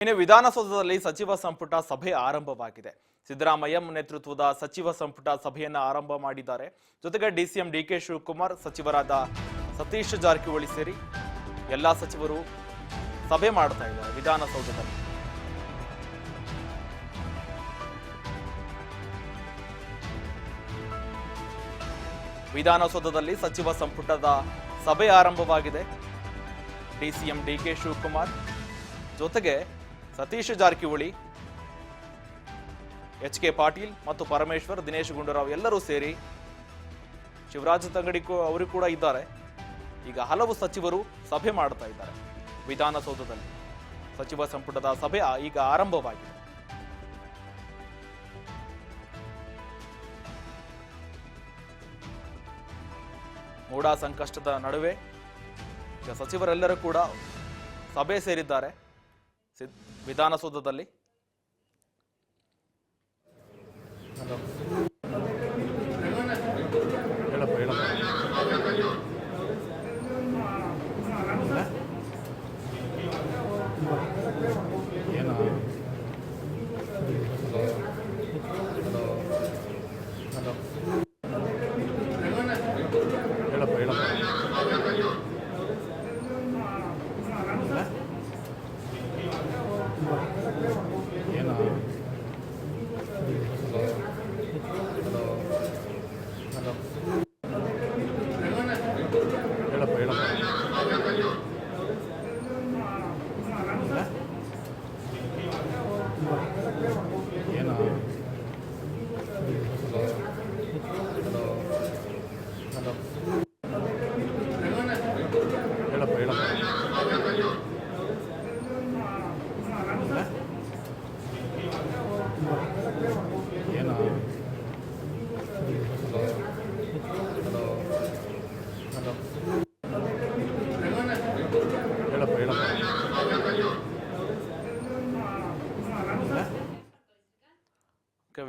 ಇನ್ನು ವಿಧಾನಸೌಧದಲ್ಲಿ ಸಚಿವ ಸಂಪುಟ ಸಭೆ ಆರಂಭವಾಗಿದೆ. ಸಿದ್ದರಾಮಯ್ಯ ನೇತೃತ್ವದ ಸಚಿವ ಸಂಪುಟ ಸಭೆಯನ್ನ ಆರಂಭ ಮಾಡಿದ್ದಾರೆ. ಜೊತೆಗೆ ಡಿಸಿಎಂ ಡಿಕೆ ಶಿವಕುಮಾರ್, ಸಚಿವರಾದ ಸತೀಶ್ ಜಾರಕಿಹೊಳಿ ಸೇರಿ ಎಲ್ಲಾ ಸಚಿವರು ಸಭೆ ಮಾಡ್ತಾ ಇದ್ದಾರೆ ವಿಧಾನಸೌಧದಲ್ಲಿ. ವಿಧಾನಸೌಧದಲ್ಲಿ ಸಚಿವ ಸಂಪುಟದ ಸಭೆ ಆರಂಭವಾಗಿದೆ. ಡಿಸಿಎಂ ಡಿಕೆ ಶಿವಕುಮಾರ್ ಜೊತೆಗೆ ಸತೀಶ್ ಜಾರಕಿಹೊಳಿ, ಎಚ್.ಕೆ. ಪಾಟೀಲ್ ಮತ್ತು ಪರಮೇಶ್ವರ್, ದಿನೇಶ್ ಗುಂಡೂರಾವ್ ಎಲ್ಲರೂ ಸೇರಿ ಶಿವರಾಜ್ ತಂಗಡಿ ಅವರು ಕೂಡ ಇದ್ದಾರೆ. ಈಗ ಹಲವು ಸಚಿವರು ಸಭೆ ಮಾಡ್ತಾ ಇದ್ದಾರೆ ವಿಧಾನಸೌಧದಲ್ಲಿ. ಸಚಿವ ಸಂಪುಟದ ಸಭೆ ಈಗ ಆರಂಭವಾಗಿದೆ. ಮೂಡ ಸಂಕಷ್ಟದ ನಡುವೆ ಈಗ ಸಚಿವರೆಲ್ಲರೂ ಕೂಡ ಸಭೆ ಸೇರಿದ್ದಾರೆ ವಿಧಾನಸೌಧದಲ್ಲಿ.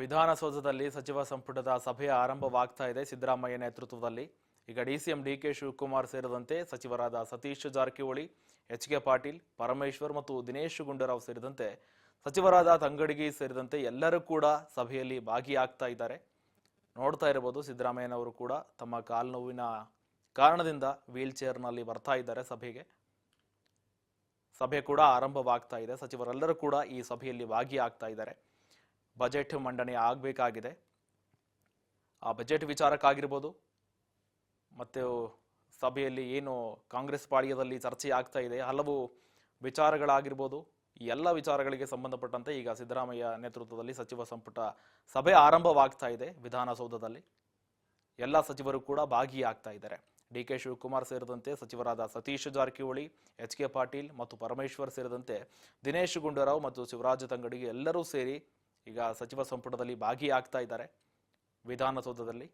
ವಿಧಾನಸೌಧದಲ್ಲಿ ಸಚಿವ ಸಂಪುಟದ ಸಭೆ ಆರಂಭವಾಗ್ತಾ ಇದೆ ಸಿದ್ದರಾಮಯ್ಯ ನೇತೃತ್ವದಲ್ಲಿ. ಈಗ ಡಿಸಿಎಂ ಡಿಕೆ ಶಿವಕುಮಾರ್ ಸೇರಿದಂತೆ ಸಚಿವರಾದ ಸತೀಶ್ ಜಾರಕಿಹೊಳಿ, ಎಚ್.ಕೆ. ಪಾಟೀಲ್, ಪರಮೇಶ್ವರ್ ಮತ್ತು ದಿನೇಶ್ ಗುಂಡೂರಾವ್ ಸೇರಿದಂತೆ ಸಚಿವರಾದ ತಂಗಡಗಿ ಸೇರಿದಂತೆ ಎಲ್ಲರೂ ಕೂಡ ಸಭೆಯಲ್ಲಿ ಭಾಗಿಯಾಗ್ತಾ ಇದ್ದಾರೆ. ನೋಡ್ತಾ ಇರಬಹುದು, ಸಿದ್ದರಾಮಯ್ಯನವರು ಕೂಡ ತಮ್ಮ ಕಾಲು ನೋವಿನ ಕಾರಣದಿಂದ ವೀಲ್ ಚೇರ್ನಲ್ಲಿ ಬರ್ತಾ ಇದ್ದಾರೆ ಸಭೆಗೆ. ಸಭೆ ಕೂಡ ಆರಂಭವಾಗ್ತಾ ಇದೆ. ಸಚಿವರೆಲ್ಲರೂ ಕೂಡ ಈ ಸಭೆಯಲ್ಲಿ ಭಾಗಿಯಾಗ್ತಾ ಇದ್ದಾರೆ. ಬಜೆಟ್ ಮಂಡನೆ ಆಗಬೇಕಾಗಿದೆ. ಆ ಬಜೆಟ್ ವಿಚಾರಕ್ಕಾಗಿರ್ಬೋದು, ಮತ್ತು ಸಭೆಯಲ್ಲಿ ಏನು ಕಾಂಗ್ರೆಸ್ ಪಾಳ್ಯದಲ್ಲಿ ಚರ್ಚೆ ಆಗ್ತಾ ಇದೆ, ಹಲವು ವಿಚಾರಗಳಾಗಿರ್ಬೋದು, ಈ ಎಲ್ಲ ವಿಚಾರಗಳಿಗೆ ಸಂಬಂಧಪಟ್ಟಂತೆ ಈಗ ಸಿದ್ದರಾಮಯ್ಯ ನೇತೃತ್ವದಲ್ಲಿ ಸಚಿವ ಸಂಪುಟ ಸಭೆ ಆರಂಭವಾಗ್ತಾ ಇದೆ ವಿಧಾನಸೌಧದಲ್ಲಿ. ಎಲ್ಲ ಸಚಿವರು ಕೂಡ ಭಾಗಿಯಾಗ್ತಾ ಇದ್ದಾರೆ. ಡಿಕೆ ಶಿವಕುಮಾರ್ ಸೇರಿದಂತೆ ಸಚಿವರಾದ ಸತೀಶ್ ಜಾರಕಿಹೊಳಿ, ಎಚ್.ಕೆ. ಪಾಟೀಲ್ ಮತ್ತು ಪರಮೇಶ್ವರ್ ಸೇರಿದಂತೆ ದಿನೇಶ್ ಗುಂಡೂರಾವ್ ಮತ್ತು ಶಿವರಾಜ್ ತಂಗಡಿ ಎಲ್ಲರೂ ಸೇರಿ ಈಗ ಸಚಿವ ಸಂಪುಟದಲ್ಲಿ ಭಾಗಿಯಾಗ್ತಾ ಇದ್ದಾರೆ ವಿಧಾನಸೌಧದಲ್ಲಿ.